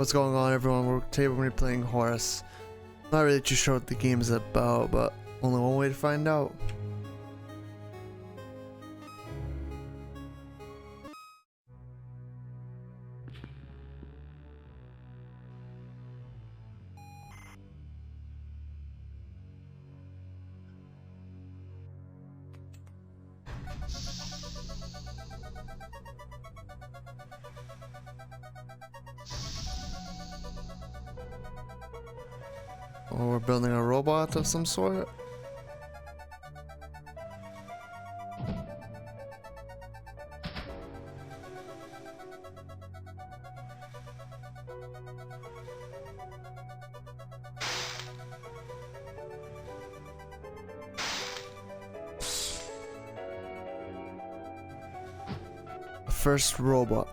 What's going on, everyone? Today we're going to be playing Horace. Not really too sure what the game is about, but only one way to find out. Oh, we're building a robot of some sort. First robot.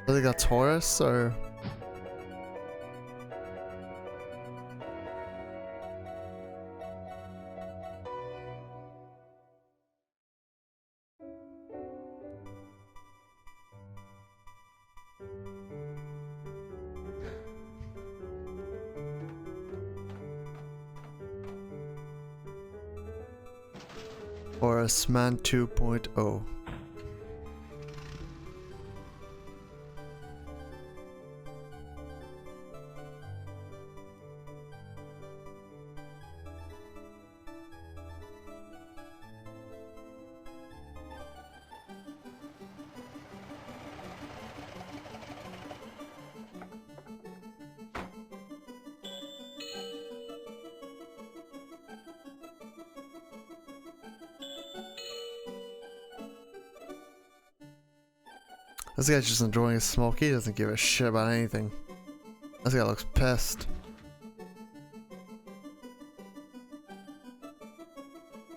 I think that's Horace, or... Horace Man 2.0. This guy's just enjoying his smoke. He doesn't give a shit about anything. This guy looks pissed.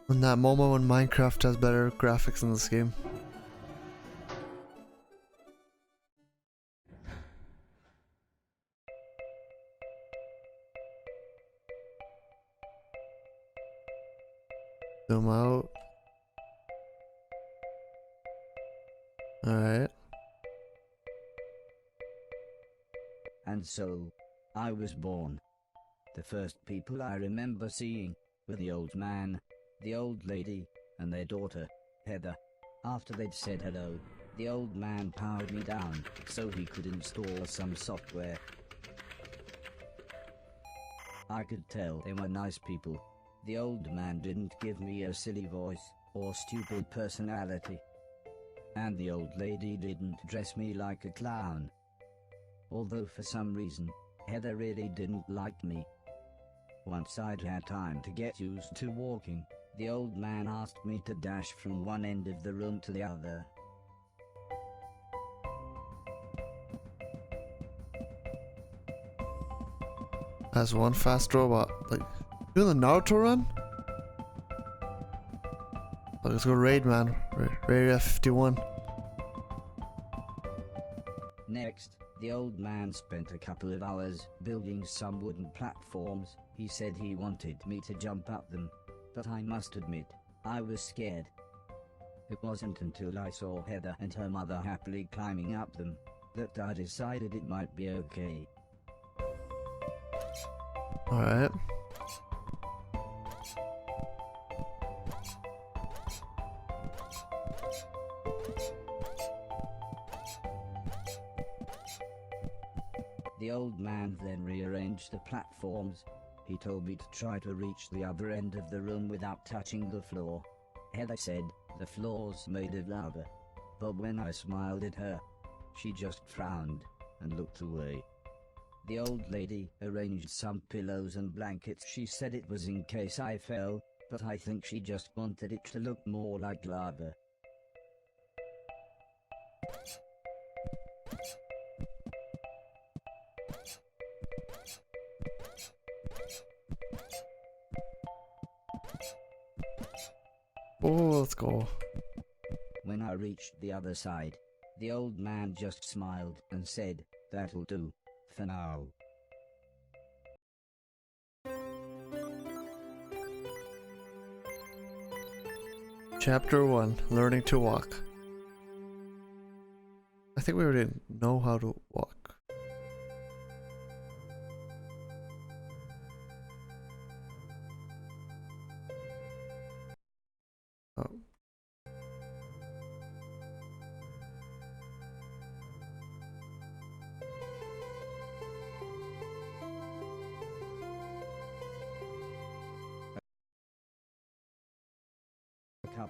In that moment when Minecraft has better graphics in this game. Zoom out. Alright. And so, I was born. The first people I remember seeing were the old man, the old lady, and their daughter, Heather. After they'd said hello, the old man powered me down so he could install some software. I could tell they were nice people. The old man didn't give me a silly voice or stupid personality. And the old lady didn't dress me like a clown. Although for some reason, Heather really didn't like me. Once I'd had time to get used to walking, the old man asked me to dash from one end of the room to the other. As one fast robot. Like, doing the Naruto run? Let's go raid, man. Raid F51. Next, the old man spent a couple of hours building some wooden platforms. He said he wanted me to jump up them, but I must admit, I was scared. It wasn't until I saw Heather and her mother happily climbing up them that I decided it might be okay. Alright. The old man then rearranged the platforms. He told me to try to reach the other end of the room without touching the floor. Heather said the floor's made of lava. But when I smiled at her, she just frowned and looked away. The old lady arranged some pillows and blankets. She said it was in case I fell, but I think she just wanted it to look more like lava. Oh, let's go. When I reached the other side, the old man just smiled and said, "That'll do, for now." Chapter 1, Learning to Walk. I think we already know how to walk.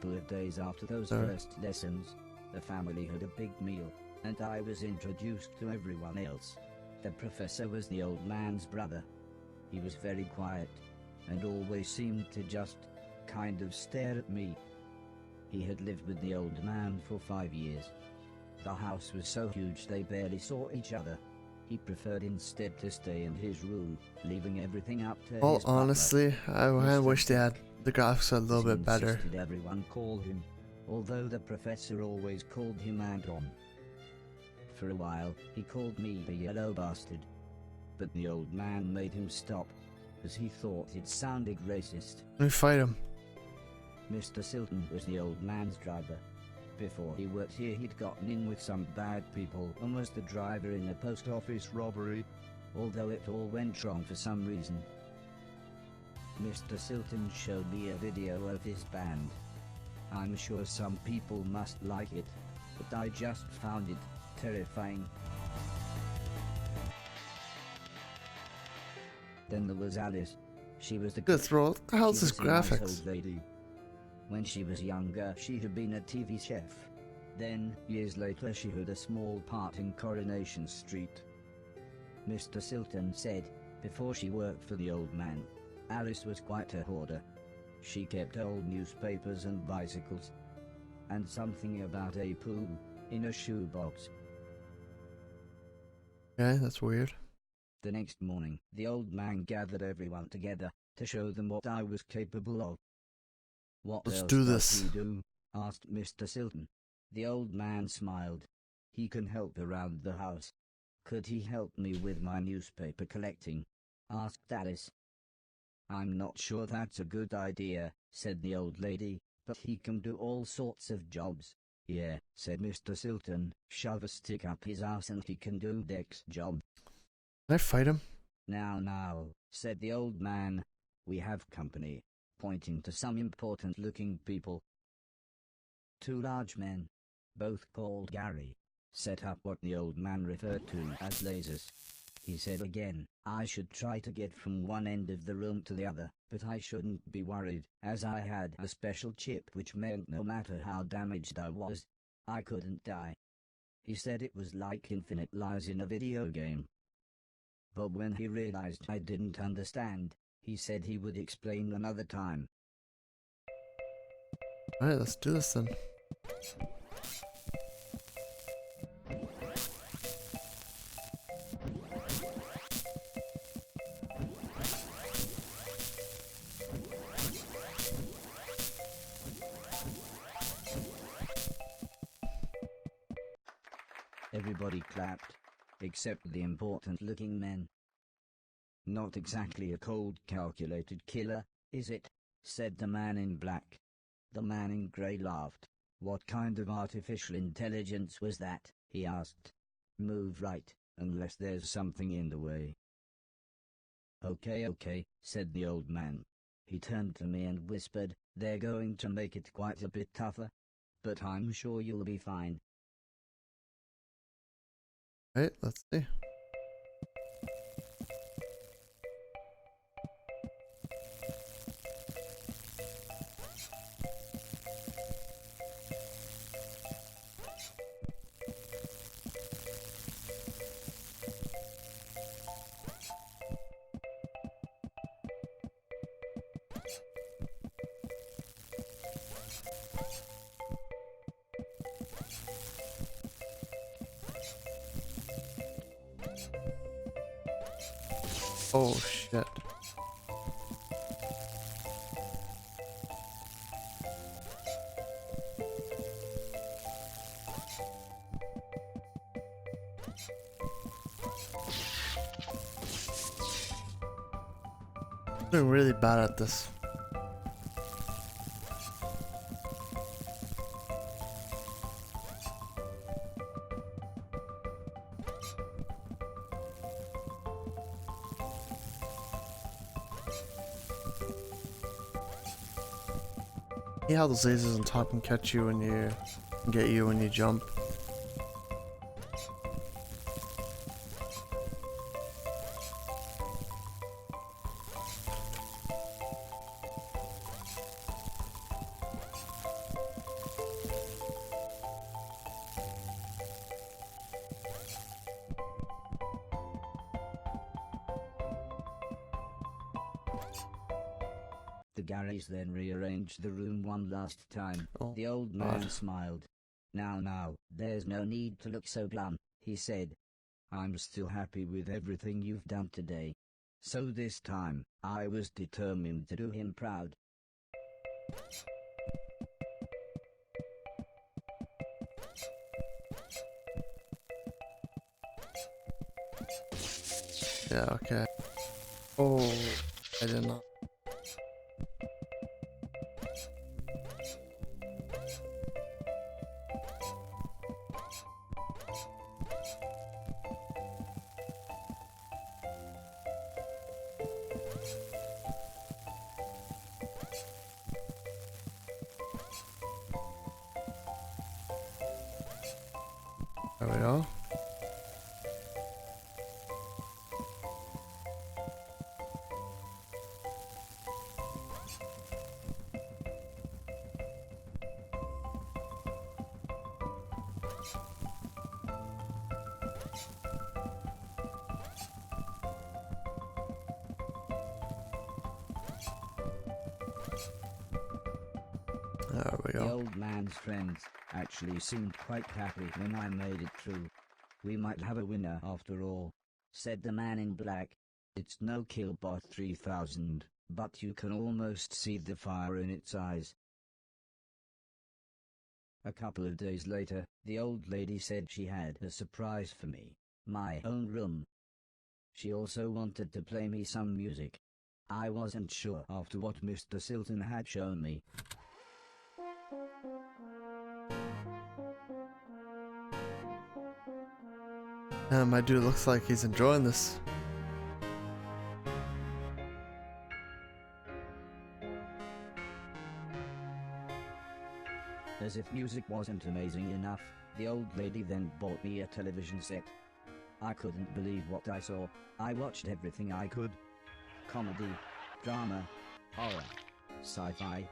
couple of days after those Sorry. first lessons, the family had a big meal, and I was introduced to everyone else. The professor was the old man's brother. He was very quiet, and always seemed to just kind of stare at me. He had lived with the old man for 5 years. The house was so huge they barely saw each other. He preferred instead to stay in his room, leaving everything up to Well, his butler. honestly, I Mr. wish they had the graphics a little He bit better. insisted everyone call him, although the professor always called him Anton. For a while, he called me the yellow bastard. But the old man made him stop, as he thought it sounded racist. Let me fight him. Mr. Silton was the old man's driver. Before he worked here, he'd gotten in with some bad people and was the driver in a post office robbery, although it all went wrong for some reason. Mr. Silton showed me a video of his band. I'm sure some people must like it, but I just found it terrifying. Then there was Alice. She was the Good throw. What the hell's she this was a nice graphics? old lady. When she was younger, she had been a TV chef. Then, years later, she had a small part in Coronation Street. Mr. Silton said, before she worked for the old man, Alice was quite a hoarder. She kept old newspapers and bicycles. And something about a poo in a shoebox. Okay, that's weird. The next morning, the old man gathered everyone together to show them what I was capable of. "What Let's else do does this." he do?" asked Mr. Silton. The old man smiled. "He can help around the house." "Could he help me with my newspaper collecting?" asked Alice. "I'm not sure that's a good idea," said the old lady, "but he can do all sorts of jobs." "Yeah," said Mr. Silton, "shove a stick up his ass and he can do Deck's job." Can I fight him? Now, said the old man, "we have company," pointing to some important-looking people. 2 large men, both called Gary, set up what the old man referred to as lasers. He said again, I should try to get from one end of the room to the other, but I shouldn't be worried, as I had a special chip which meant no matter how damaged I was, I couldn't die. He said it was like infinite lives in a video game. But when he realized I didn't understand, he said he would explain another time. Alright, let's do this then. Everybody clapped, except the important-looking men. "Not exactly a cold, calculated killer, is it?" said the man in black. The man in grey laughed. "What kind of artificial intelligence was that?" he asked. "Move right, unless there's something in the way." Okay, said the old man. He turned to me and whispered, "They're going to make it quite a bit tougher. But I'm sure you'll be fine." Alright, let's see. Oh shit. I'm doing really bad at this. See how those lasers on top can catch you when you get you when you jump. The Garys then rearranged the room one last time. Oh, The old man God. smiled. Now, there's no need to look so glum, he said. I'm still happy with everything you've done today. So this time, I was determined to do him proud. Yeah, okay. Oh, I did not. There we go. There we The go. old man's friends actually seemed quite happy when I made it through. We might have a winner after all, said the man in black. It's no Killbot 3000, but you can almost see the fire in its eyes. A couple of days later, the old lady said she had a surprise for me, my own room. She also wanted to play me some music. I wasn't sure after what Mr. Silton had shown me. My dude looks like he's enjoying this. As if music wasn't amazing enough, the old lady then bought me a television set. I couldn't believe what I saw. I watched everything I could. Comedy, drama, horror, sci-fi.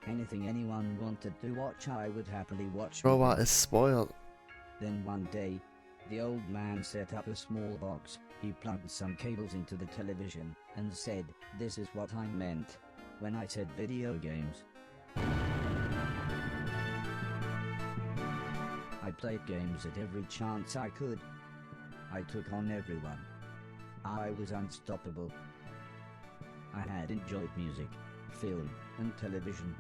Anything anyone wanted to watch I would happily watch. Robot is spoiled. Then one day, the old man set up a small box. He plugged some cables into the television and said, "This is what I meant when I said video games." I played games at every chance I could. I took on everyone. I was unstoppable. I had enjoyed music, film, and television.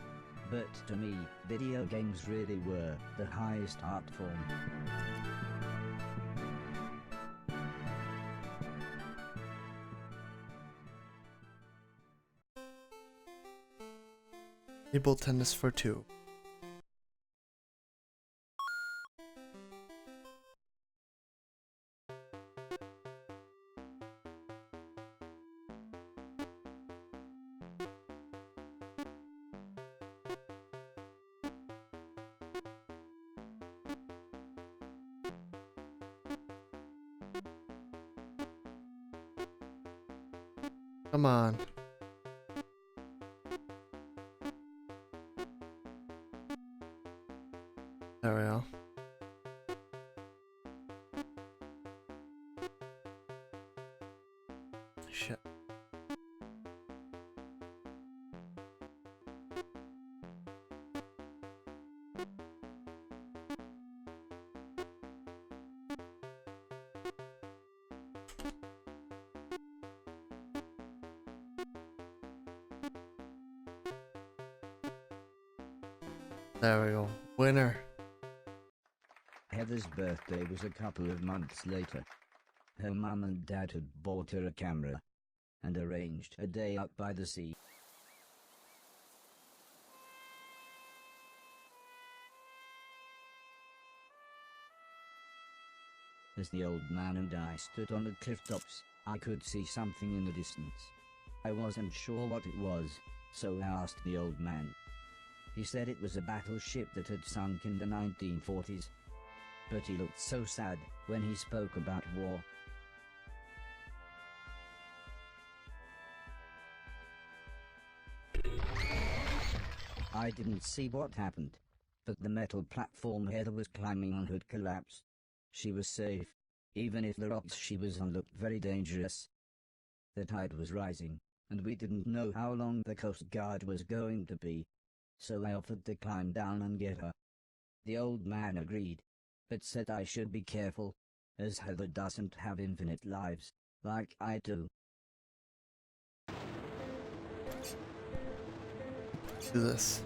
But to me, video games really were the highest art form. Table tennis for two. Come on. There we go. Shit. There we go. Winner. Heather's birthday was a couple of months later. Her mum and dad had bought her a camera and arranged a day out by the sea. As the old man and I stood on the cliff tops, I could see something in the distance. I wasn't sure what it was, so I asked the old man. He said it was a battleship that had sunk in the 1940s. But he looked so sad when he spoke about war. I didn't see what happened, but the metal platform Heather was climbing on had collapsed. She was safe, even if the rocks she was on looked very dangerous. The tide was rising, and we didn't know how long the Coast Guard was going to be, so I offered to climb down and get her. The old man agreed, but said I should be careful, as Heather doesn't have infinite lives, like I do. Do this.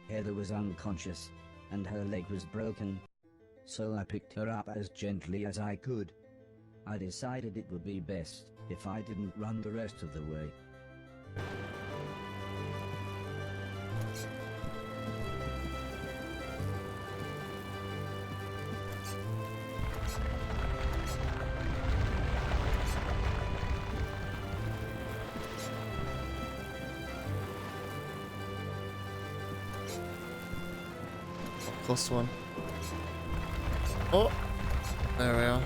Heather was unconscious, and her leg was broken, so I picked her up as gently as I could. I decided it would be best if I didn't run the rest of the way. Close one. Oh! There we are.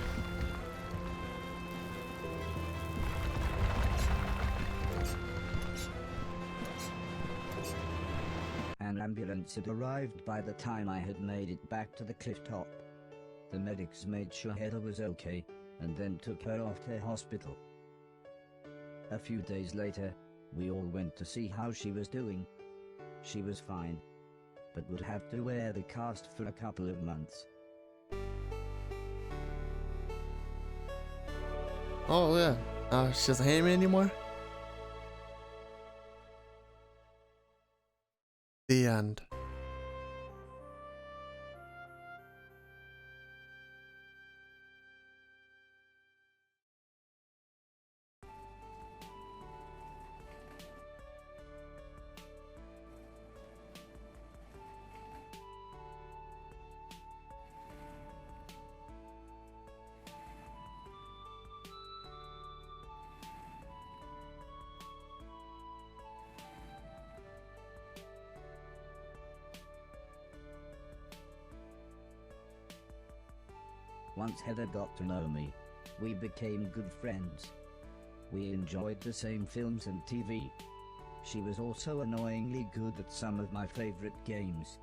An ambulance had arrived by the time I had made it back to the cliff top. The medics made sure Heather was okay, and then took her off to hospital. A few days later, we all went to see how she was doing. She was fine, but would have to wear the cast for a couple of months. Oh yeah. She doesn't hate me anymore? The end. Once Heather got to know me, we became good friends. We enjoyed the same films and TV. She was also annoyingly good at some of my favorite games.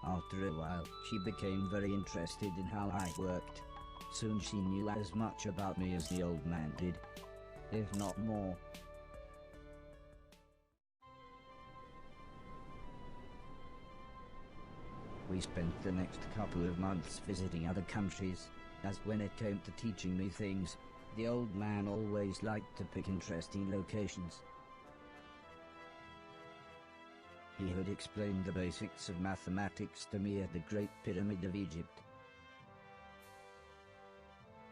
After a while, she became very interested in how I worked. Soon she knew as much about me as the old man did, if not more. We spent the next couple of months visiting other countries, as when it came to teaching me things, the old man always liked to pick interesting locations. He had explained the basics of mathematics to me at the Great Pyramid of Egypt.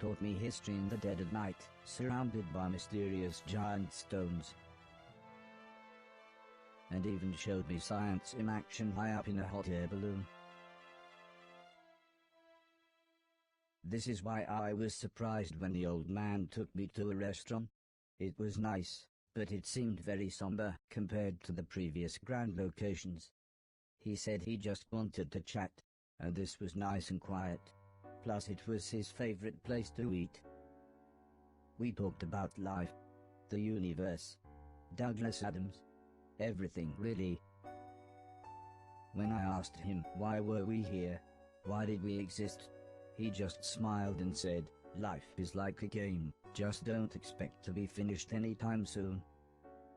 Taught me history in the dead of night, surrounded by mysterious giant stones. And even showed me science in action high up in a hot air balloon. This is why I was surprised when the old man took me to a restaurant. It was nice, but it seemed very somber compared to the previous grand locations. He said he just wanted to chat, and this was nice and quiet. Plus it was his favorite place to eat. We talked about life, the universe, Douglas Adams, everything really. When I asked him why were we here, why did we exist, he just smiled and said, life is like a game, just don't expect to be finished anytime soon.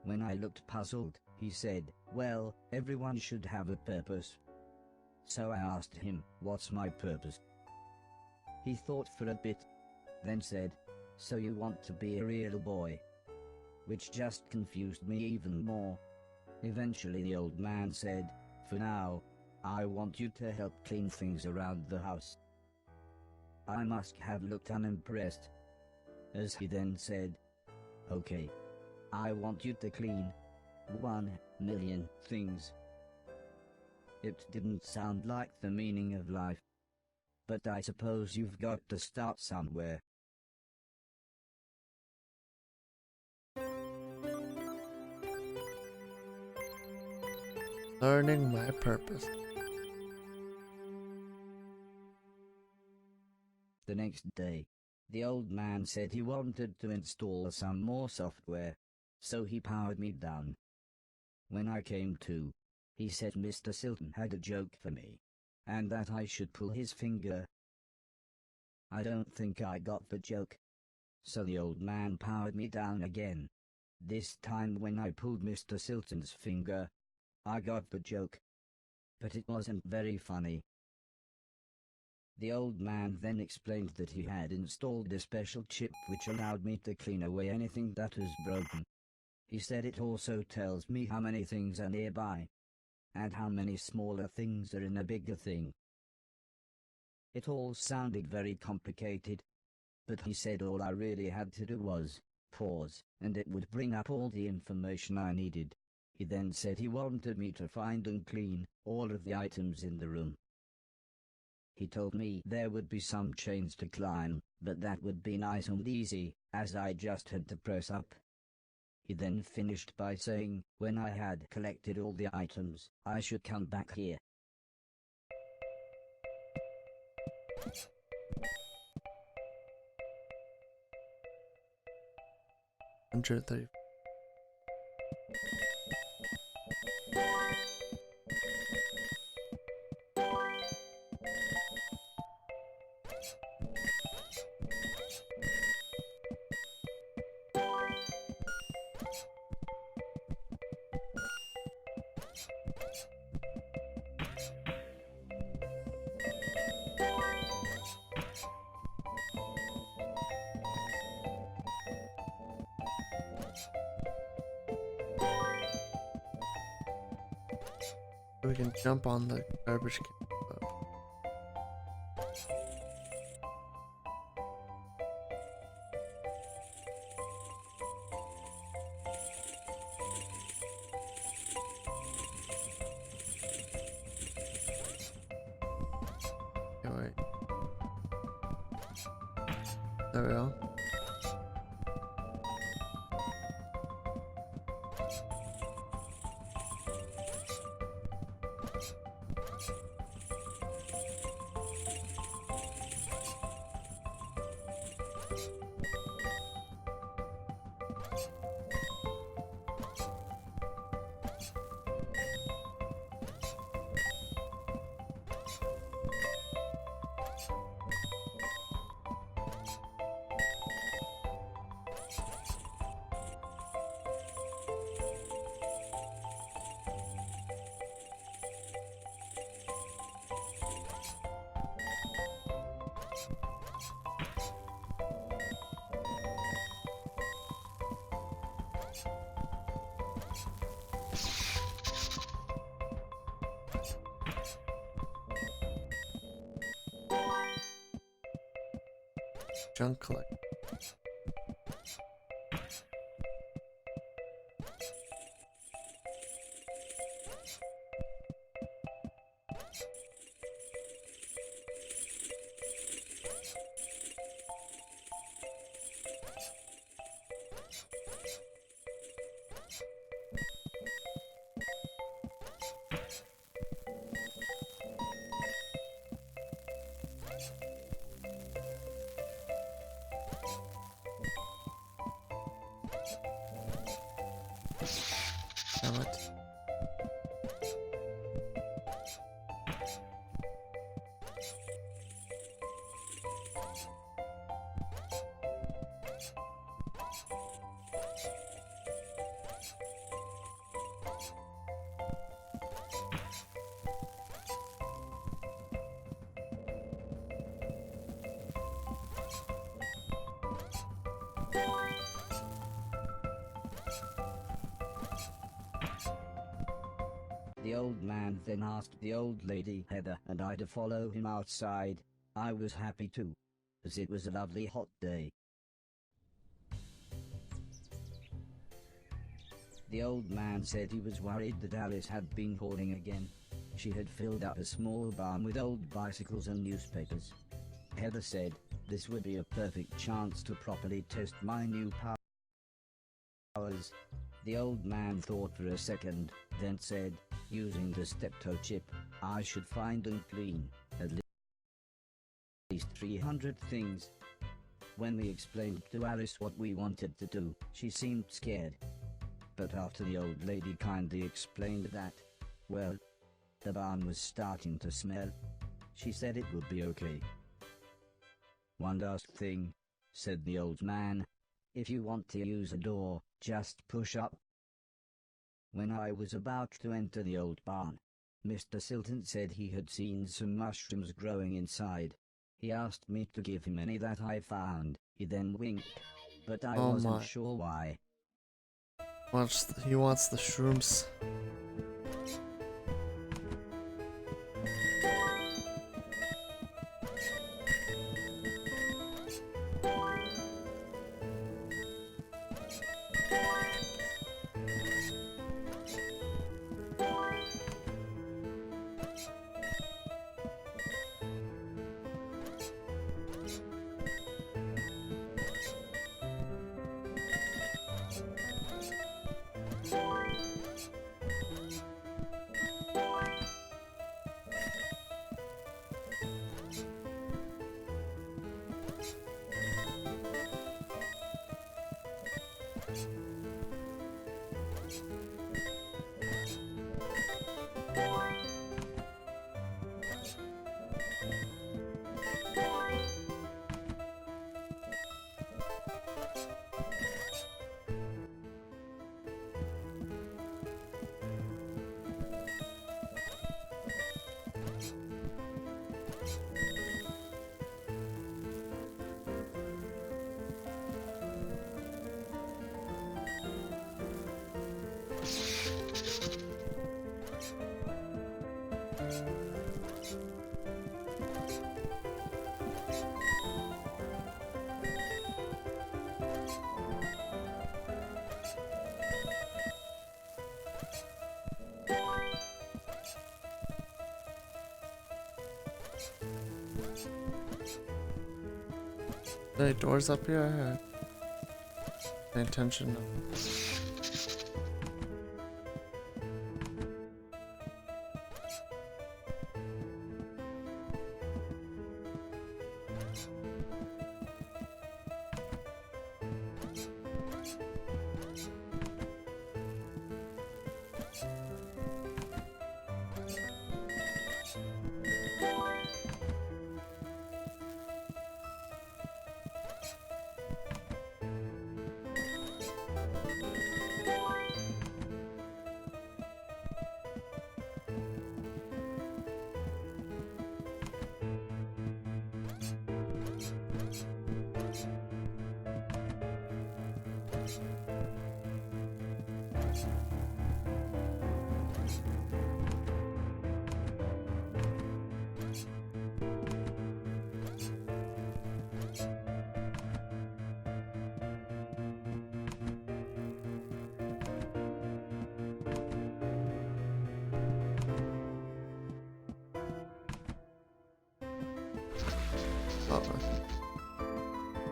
When I looked puzzled, he said, well, everyone should have a purpose. So I asked him, what's my purpose? He thought for a bit, then said, so you want to be a real boy? Which just confused me even more. Eventually the old man said, for now, I want you to help clean things around the house. I must have looked unimpressed, as he then said, okay, I want you to clean 1,000,000 things. It didn't sound like the meaning of life. But I suppose you've got to start somewhere. Learning my purpose. The next day, the old man said he wanted to install some more software, so he powered me down. When I came to, he said Mr. Silton had a joke for me, and that I should pull his finger. I don't think I got the joke. So the old man powered me down again. This time when I pulled Mr. Silton's finger, I got the joke. But it wasn't very funny. The old man then explained that he had installed a special chip which allowed me to clean away anything that was broken. He said it also tells me how many things are nearby, and how many smaller things are in a bigger thing. It all sounded very complicated, but he said all I really had to do was pause, and it would bring up all the information I needed. He then said he wanted me to find and clean all of the items in the room. He told me there would be some chains to climb, but that would be nice and easy, as I just had to press up. He then finished by saying, when I had collected all the items, I should come back here. $130. We can jump on the garbage can. Okay, wait. There we go. Junk collect. Damn it. The old man then asked the old lady Heather and I to follow him outside. I was happy too, as it was a lovely hot day. The old man said he was worried that Alice had been calling again. She had filled up a small barn with old bicycles and newspapers. Heather said, "This would be a perfect chance to properly test my new powers." The old man thought for a second, then said, "Using the steptoe chip, I should find and clean at least 300 things." When we explained to Alice what we wanted to do, she seemed scared. But after the old lady kindly explained that, well, the barn was starting to smell, she said it would be okay. "One last thing," said the old man. "If you want to use a door, just push up." When I was about to enter the old barn, Mr. Silton said he had seen some mushrooms growing inside. He asked me to give him any that I found. He then winked, but I wasn't sure why. He wants the shrooms. Any doors up here? Pay attention.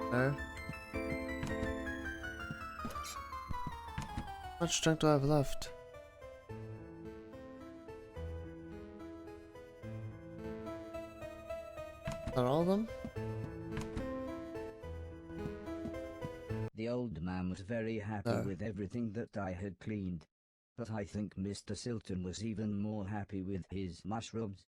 There. How much junk do I have left? Is that all of them? The old man was very happy with everything that I had cleaned. But I think Mr. Silton was even more happy with his mushrooms.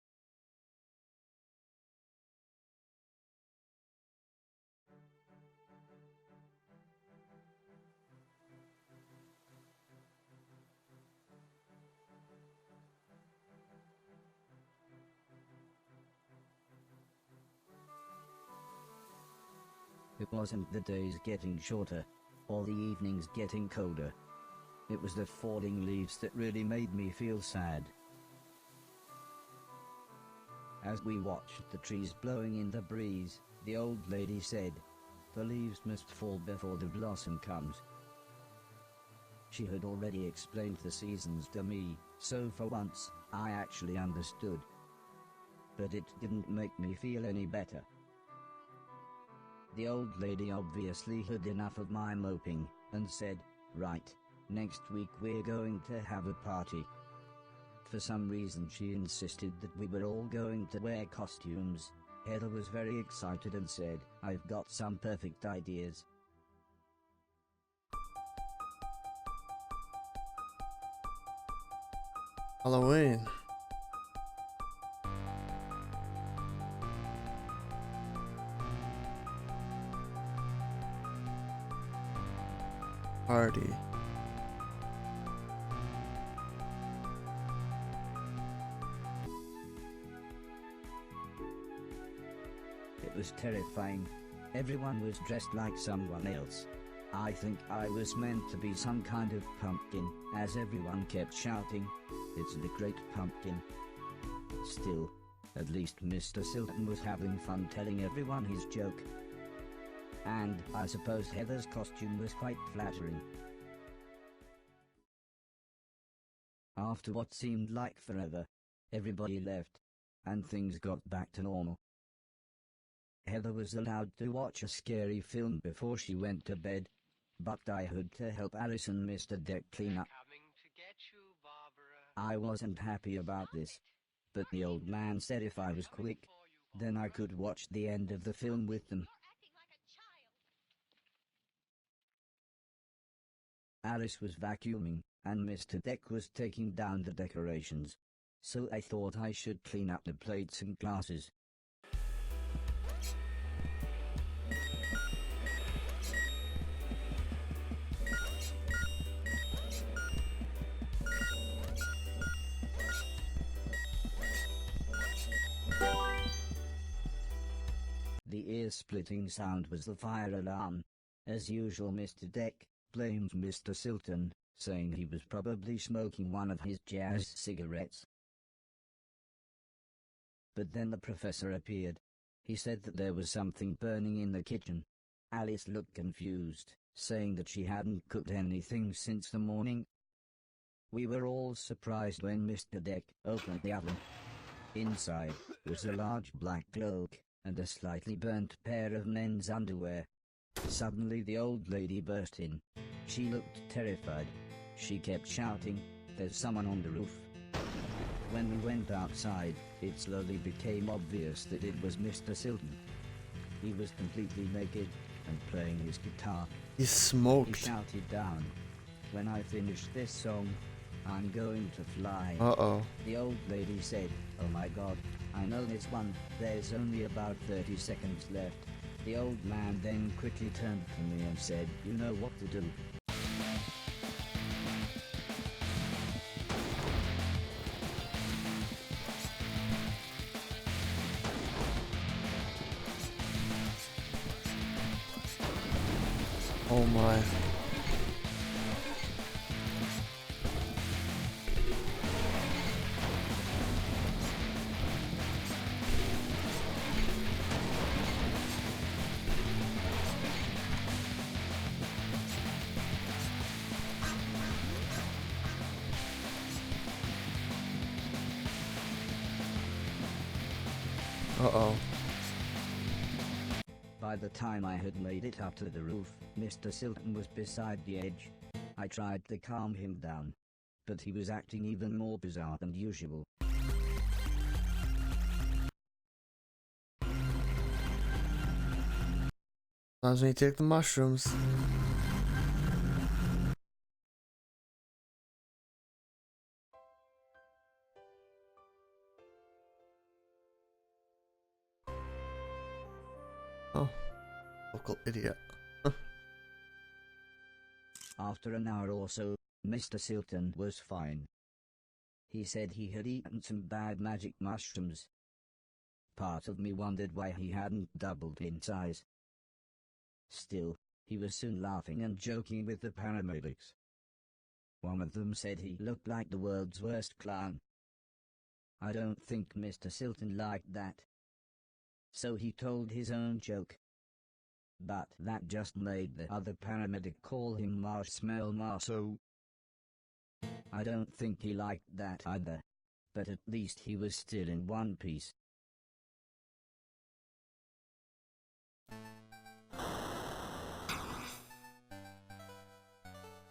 It wasn't the days getting shorter, or the evenings getting colder. It was the falling leaves that really made me feel sad. As we watched the trees blowing in the breeze, the old lady said, "The leaves must fall before the blossom comes." She had already explained the seasons to me, so for once, I actually understood. But it didn't make me feel any better. The old lady obviously had enough of my moping, and said, "Right, next week we're going to have a party." For some reason she insisted that we were all going to wear costumes. Heather was very excited and said, "I've got some perfect ideas." Halloween. Party. It was terrifying. Everyone was dressed like someone else. I think I was meant to be some kind of pumpkin, as everyone kept shouting, "It's the Great Pumpkin." Still, at least Mr. Silton was having fun telling everyone his joke. And I suppose Heather's costume was quite flattering. After what seemed like forever, everybody left, and things got back to normal. Heather was allowed to watch a scary film before she went to bed, but I had to help Alice and Mr. Deck clean up. I wasn't happy about this, but the old man said if I was quick, then I could watch the end of the film with them. Alice was vacuuming, and Mr. Deck was taking down the decorations, so I thought I should clean up the plates and glasses. The ear-splitting sound was the fire alarm. As usual, Mr. Deck blamed Mr. Silton, saying he was probably smoking one of his jazz cigarettes. But then the professor appeared. He said that there was something burning in the kitchen. Alice looked confused, saying that she hadn't cooked anything since the morning. We were all surprised when Mr. Deck opened the oven. Inside was a large black cloak and a slightly burnt pair of men's underwear. Suddenly the old lady burst in. She looked terrified. She kept shouting, "There's someone on the roof." When we went outside, it slowly became obvious that it was Mr. Silton. He was completely naked and playing his guitar. He He smoked. shouted down, "When I finish this song, I'm going to fly." Uh-oh. The old lady said, "Oh my God, I know this one, there's only about 30 seconds left." The old man then quickly turned to me and said, "You know what to do." Oh my. Uh-oh. By the time I had made it up to the roof, Mr. Silton was beside the edge. I tried to calm him down, but he was acting even more bizarre than usual. Sometimes when you take the mushrooms. Oh. Local idiot. After an hour or so, Mr. Silton was fine. He said he had eaten some bad magic mushrooms. Part of me wondered why he hadn't doubled in size. Still, he was soon laughing and joking with the paramedics. One of them said he looked like the world's worst clown. I don't think Mr. Silton liked that, so he told his own joke. But that just made the other paramedic call him Marshmallow Marceau. I don't think he liked that either. But at least he was still in one piece.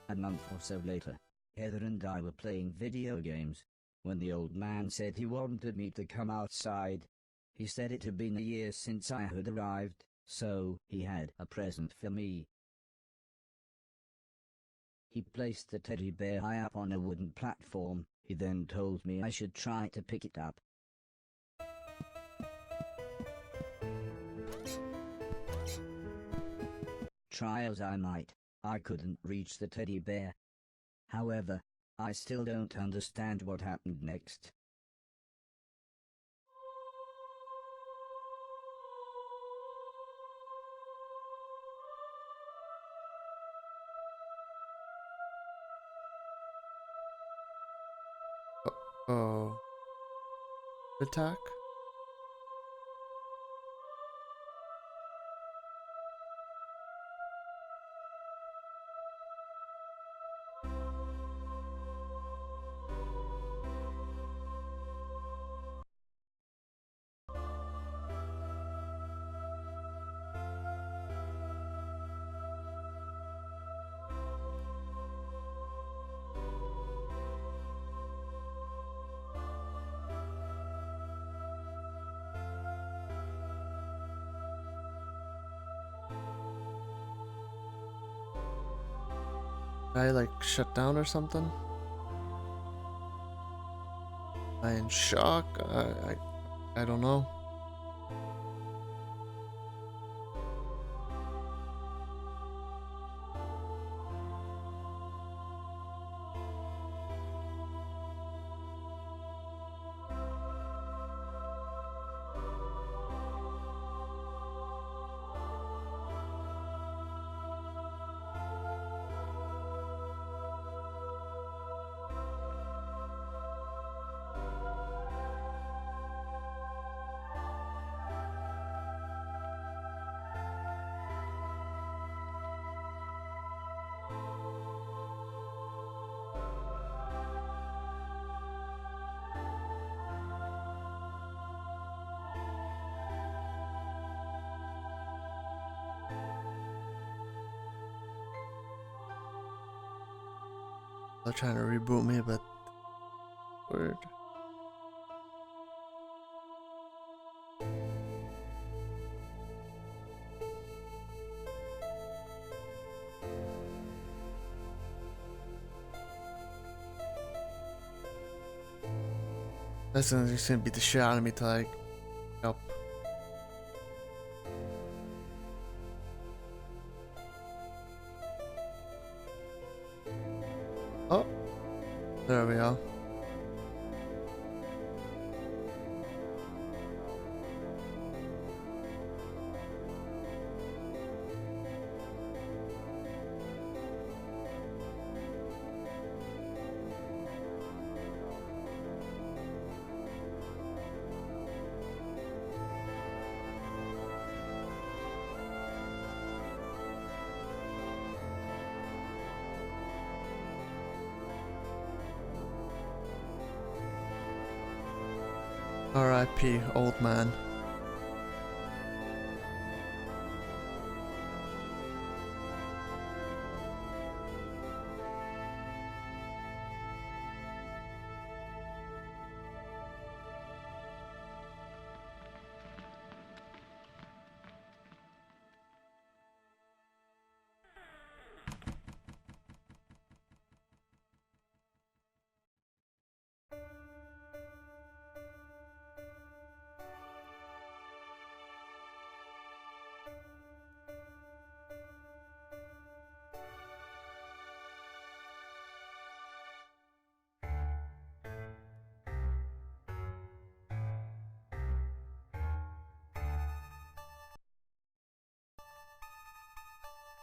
A month or so later, Heather and I were playing video games, when the old man said he wanted me to come outside. He said it had been a year since I had arrived, so he had a present for me. He placed the teddy bear high up on a wooden platform. He then told me I should try to pick it up. Try as I might, I couldn't reach the teddy bear. However, I still don't understand what happened next. Oh. Attack? I like shut down or something? Am I in shock? I don't know. They're trying to reboot me, but weird. That's gonna beat the shit out of me till I up. Oh, there we go. R.I.P. old man.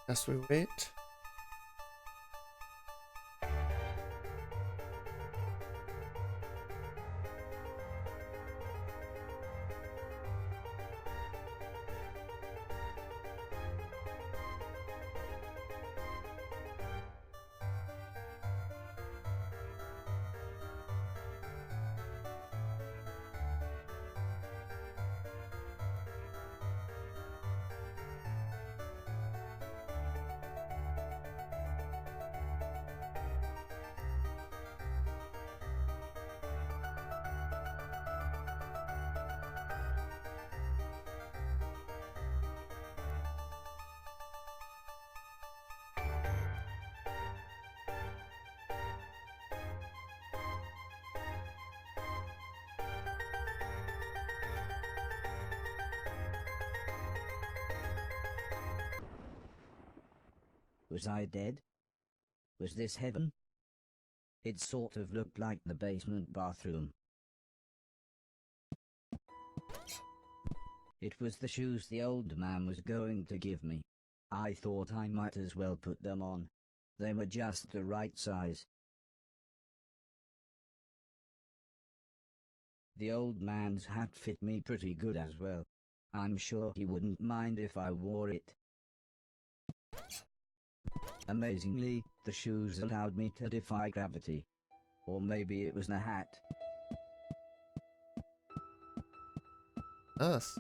Guess we wait. Was I dead? Was this heaven? It sort of looked like the basement bathroom. It was the shoes the old man was going to give me. I thought I might as well put them on. They were just the right size. The old man's hat fit me pretty good as well. I'm sure he wouldn't mind if I wore it. Amazingly, the shoes allowed me to defy gravity. Or maybe it was the hat. Us.